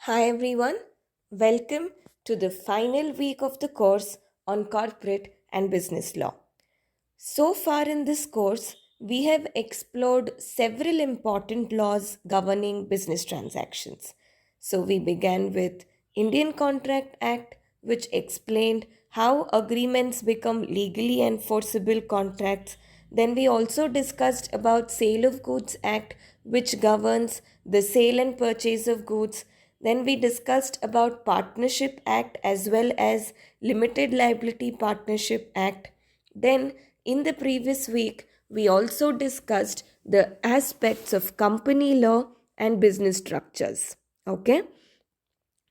Hi everyone, welcome to the final week of the course on corporate and business law. So far in this course, we have explored several important laws governing business transactions. So we began with Indian Contract Act, which explained how agreements become legally enforceable contracts. Then we also discussed about Sale of Goods Act, which governs the sale and purchase of goods. Then we discussed about Partnership Act as well as Limited Liability Partnership Act. Then, in the previous week, we also discussed the aspects of company law and business structures. Okay?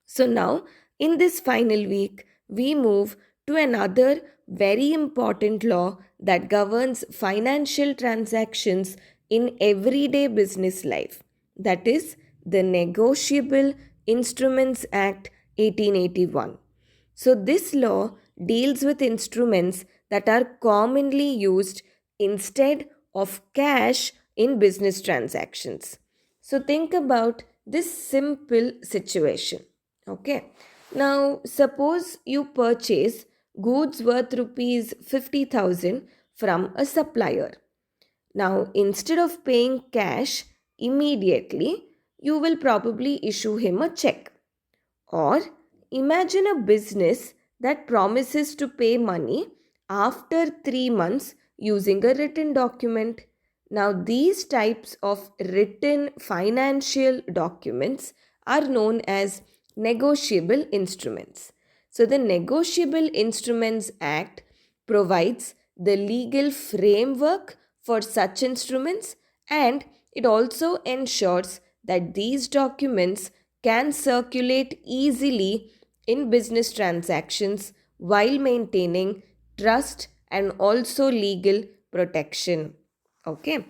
So, now in this final week, we move to another very important law that governs financial transactions in everyday business life. That is the Negotiable Instruments Act 1881. So, this law deals with instruments that are commonly used instead of cash in business transactions. So, think about this simple situation. Okay. Now, suppose you purchase goods worth rupees 50,000 from a supplier. Now, instead of paying cash immediately, you will probably issue him a check. Or imagine a business that promises to pay money after 3 months using a written document. Now, these types of written financial documents are known as negotiable instruments. So, the Negotiable Instruments Act provides the legal framework for such instruments, and it also ensures that these documents can circulate easily in business transactions while maintaining trust and also legal protection. Okay.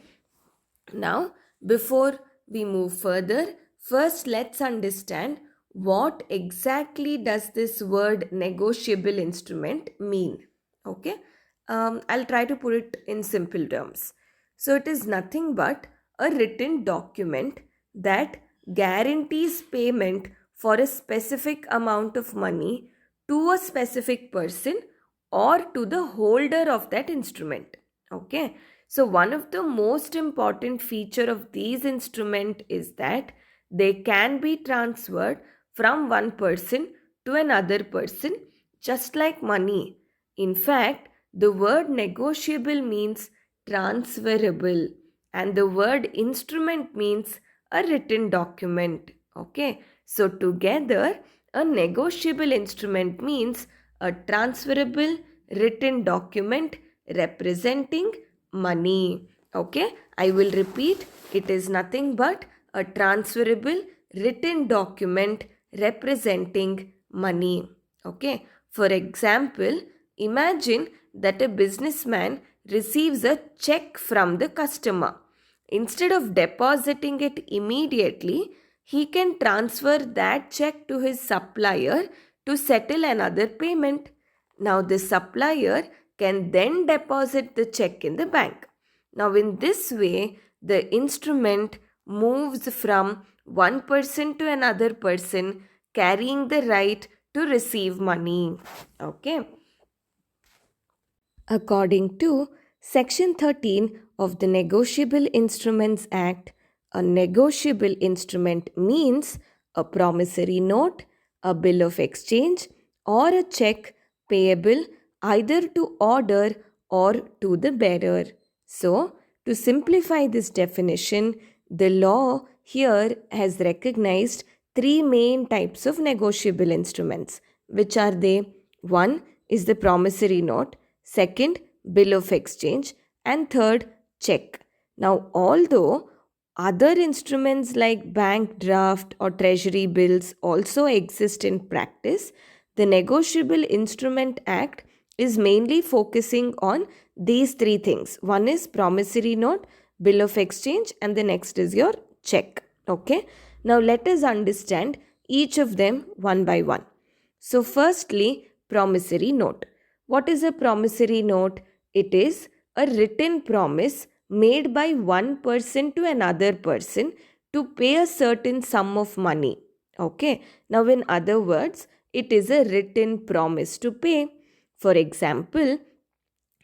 Now, before we move further, first let's understand what exactly does this word negotiable instrument mean. Okay. I'll try to put it in simple terms. So, it is nothing but a written document that guarantees payment for a specific amount of money to a specific person or to the holder of that instrument. Okay. So one of the most important feature of these instrument is that they can be transferred from one person to another person just like money. In fact, the word negotiable means transferable and the word instrument means a written document. Okay. So together a negotiable instrument means a transferable written document representing money. Okay, I will repeat, it is nothing but a transferable written document representing money. Okay, for example, imagine that a businessman receives a check from the customer. Instead of depositing it immediately, he can transfer that check to his supplier to settle another payment. Now, the supplier can then deposit the check in the bank. Now, in this way, the instrument moves from one person to another person, carrying the right to receive money. Okay. According to Section 13 of the Negotiable Instruments Act, a negotiable instrument means a promissory note, a bill of exchange, or a check payable either to order or to the bearer. So, to simplify this definition, the law here has recognized three main types of negotiable instruments. Which are they? One is the promissory note, second, bill of exchange, and third, check. Now, although other instruments like bank draft or treasury bills also exist in practice, the Negotiable Instrument Act is mainly focusing on these three things. One is promissory note, bill of exchange, and the next is your check. Okay. Now, let us understand each of them one by one. So, firstly, promissory note. What is a promissory note? It is a written promise made by one person to another person to pay a certain sum of money. Okay. Now, in other words, it is a written promise to pay. For example,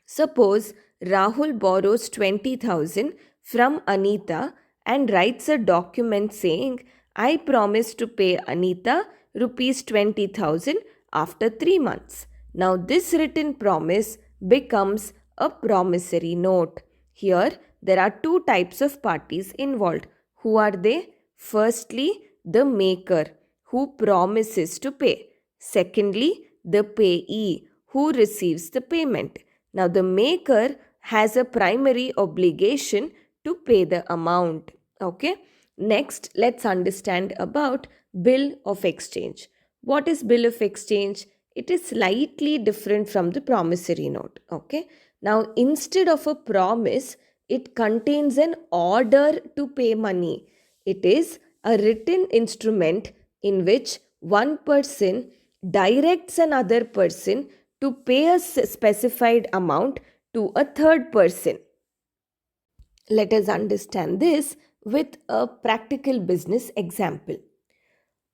suppose Rahul borrows 20,000 from Anita and writes a document saying, I promise to pay Anita rupees 20,000 after 3 months. Now, this written promise becomes a promissory note. Here, there are two types of parties involved. Who are they? Firstly, the maker who promises to pay. Secondly, the payee who receives the payment. Now, the maker has a primary obligation to pay the amount. Okay. Next, let's understand about bill of exchange. What is bill of exchange? It is slightly different from the promissory note. Okay. Now, instead of a promise, it contains an order to pay money. It is a written instrument in which one person directs another person to pay a specified amount to a third person. Let us understand this with a practical business example.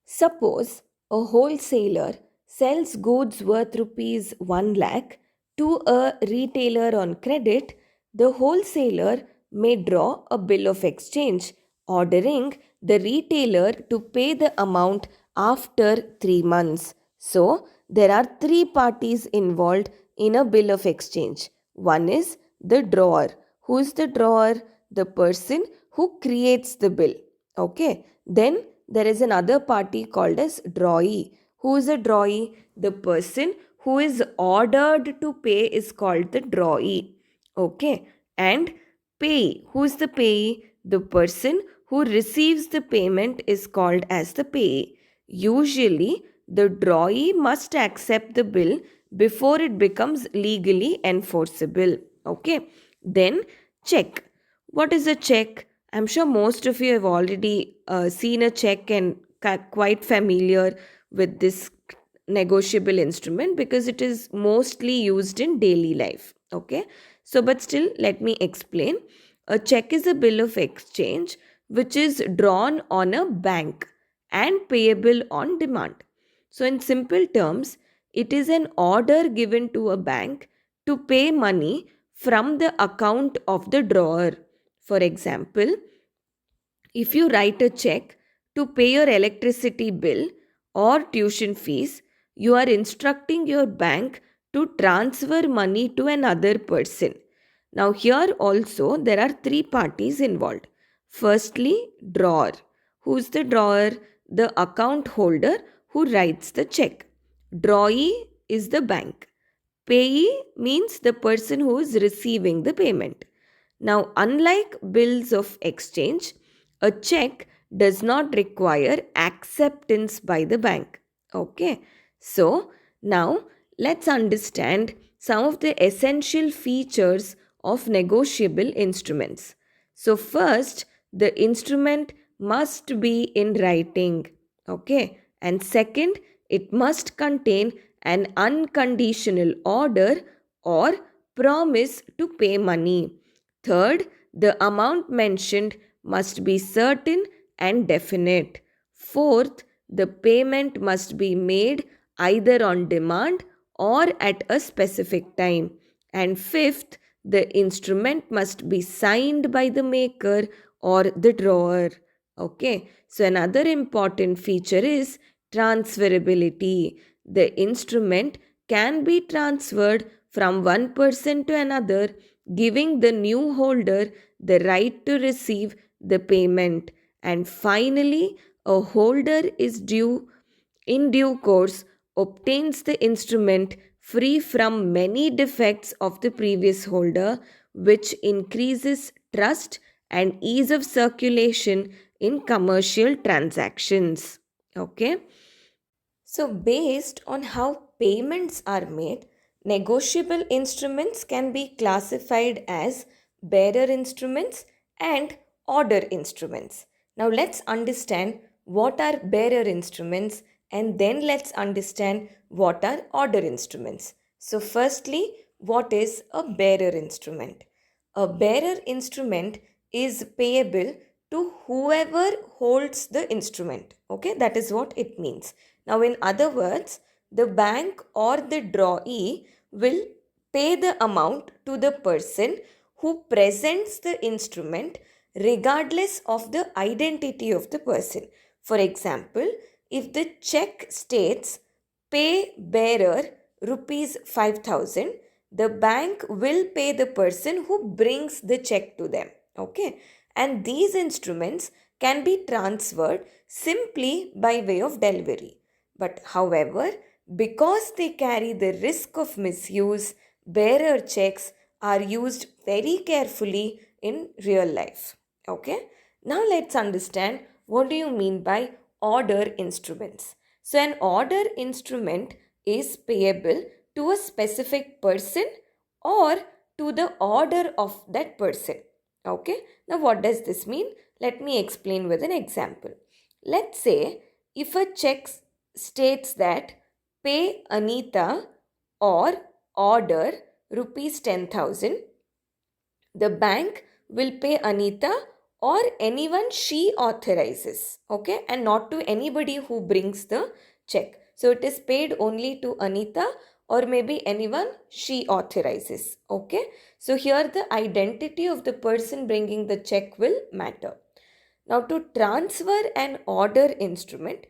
Suppose a wholesaler sells goods worth rupees 1 lakh to a retailer on credit. The wholesaler may draw a bill of exchange ordering the retailer to pay the amount after 3 months. So, there are three parties involved in a bill of exchange. One is the drawer. Who is the drawer? The person who creates the bill. Okay. Then there is another party called as drawee. Who is a drawee? The person who is ordered to pay is called the drawee. Okay. And payee. Who is the payee? The person who receives the payment is called as the payee. Usually, the drawee must accept the bill before it becomes legally enforceable. Okay. Then check. What is a check? I'm sure most of you have already seen a check and quite familiar with this negotiable instrument because it is mostly used in daily life. Okay. So, but still, let me explain. A check is a bill of exchange which is drawn on a bank and payable on demand. So, in simple terms, it is an order given to a bank to pay money from the account of the drawer. For example, if you write a check to pay your electricity bill or tuition fees, you are instructing your bank to transfer money to another person. Now, here also there are three parties involved. Firstly, drawer. Who's the drawer? The account holder who writes the check. Drawee is the bank. Payee means the person who is receiving the payment. Now, unlike bills of exchange, a check does not require acceptance by the bank. Okay. So, now let's understand some of the essential features of negotiable instruments. So, first, the instrument must be in writing. Okay. And second, it must contain an unconditional order or promise to pay money. Third, the amount mentioned must be certain and definite. Fourth, the payment must be made either on demand or at a specific time. And fifth, the instrument must be signed by the maker or the drawer. Okay, so another important feature is transferability. The instrument can be transferred from one person to another, giving the new holder the right to receive the payment. And finally, a holder is in due course obtains the instrument free from many defects of the previous holder, which increases trust and ease of circulation in commercial transactions. Okay. So, based on how payments are made, negotiable instruments can be classified as bearer instruments and order instruments. Now, let's understand what are bearer instruments and then let's understand what are order instruments. So, firstly, what is a bearer instrument? A bearer instrument is payable to whoever holds the instrument. Okay, that is what it means. Now, in other words, the bank or the drawee will pay the amount to the person who presents the instrument regardless of the identity of the person. For example, if the check states pay bearer rupees 5,000, the bank will pay the person who brings the check to them. Okay, and these instruments can be transferred simply by way of delivery. But however, because they carry the risk of misuse, bearer checks are used very carefully in real life. Okay, now let's understand what do you mean by order instruments. So an order instrument is payable to a specific person or to the order of that person. Okay, now what does this mean? Let me explain with an example. Let's say if a check states that pay Anita or order rupees 10,000, the bank will pay Anita or anyone she authorizes, okay, and not to anybody who brings the check. So it is paid only to Anita or maybe anyone she authorizes, okay. So here the identity of the person bringing the check will matter. Now, to transfer an order instrument,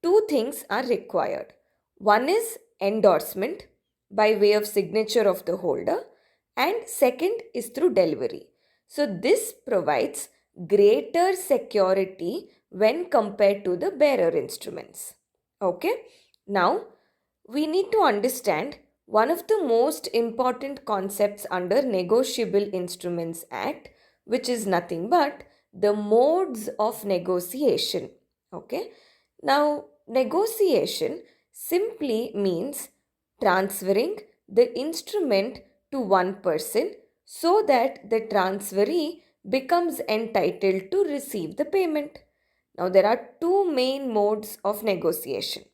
two things are required. One is endorsement by way of signature of the holder, and second is through delivery. So, this provides greater security when compared to the bearer instruments. Okay, now we need to understand one of the most important concepts under Negotiable Instruments Act, which is nothing but the modes of negotiation. Okay, now negotiation simply means transferring the instrument to one person so that the transferee becomes entitled to receive the payment. Now, there are two main modes of negotiation.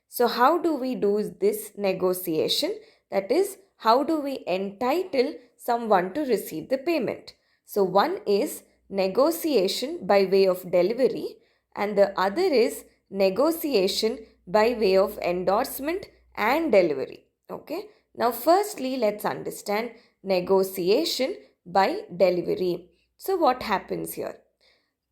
So, how do we do this negotiation? That is, how do we entitle someone to receive the payment? So, one is negotiation by way of delivery, and the other is negotiation by way of endorsement and delivery. Okay. Now, firstly, let's understand negotiation by delivery. So, what happens here?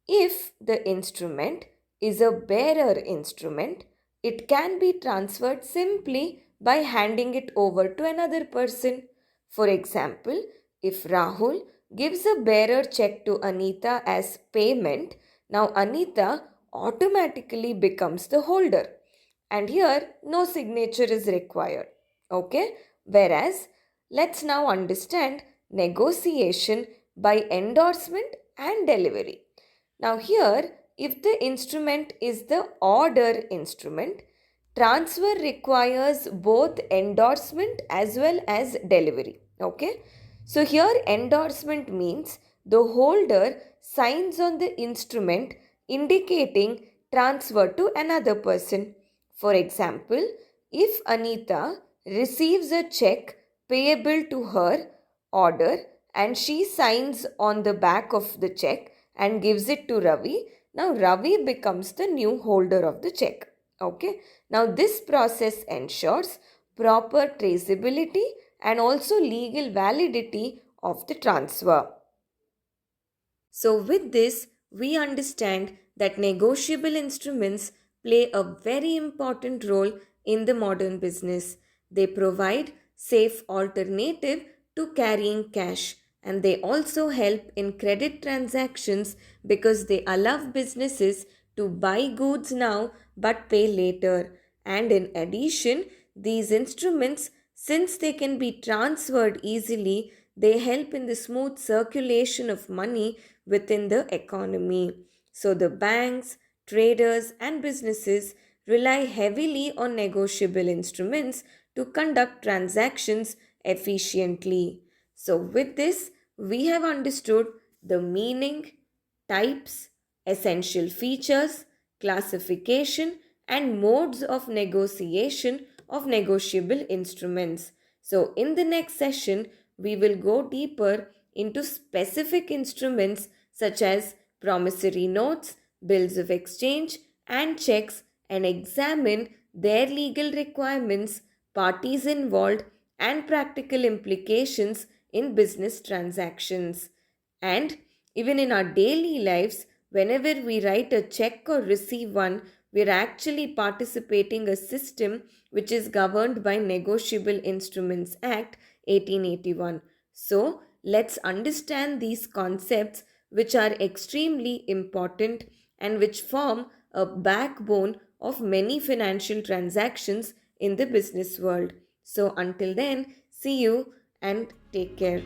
If the instrument is a bearer instrument, it can be transferred simply by handing it over to another person. For example, if Rahul gives a bearer check to Anita as payment, now Anita automatically becomes the holder. And here, no signature is required. Okay? Whereas, let's now understand negotiation by endorsement and delivery. Now here, if the instrument is the order instrument, transfer requires both endorsement as well as delivery. Okay. So here endorsement means the holder signs on the instrument indicating transfer to another person. For example, if Anita receives a check payable to her order and she signs on the back of the check and gives it to Ravi, now Ravi becomes the new holder of the check. Okay. Now this process ensures proper traceability and also legal validity of the transfer. So, with this, we understand that negotiable instruments play a very important role in the modern business. They provide safe alternative to carrying cash, and they also help in credit transactions because they allow businesses to buy goods now but pay later. And in addition, these instruments, since they can be transferred easily, they help in the smooth circulation of money within the economy. So the banks, traders, and businesses rely heavily on negotiable instruments to conduct transactions efficiently. So, with this, we have understood the meaning, types, essential features, classification, and modes of negotiation of negotiable instruments. So, in the next session, we will go deeper into specific instruments such as promissory notes, bills of exchange, and checks and examine their legal requirements, parties involved, and practical implications in business transactions. And even in our daily lives, whenever we write a check or receive one, we're actually participating a system which is governed by Negotiable Instruments Act 1881. So, let's understand these concepts which are extremely important and which form a backbone of many financial transactions in the business world. So, until then, see you and take care.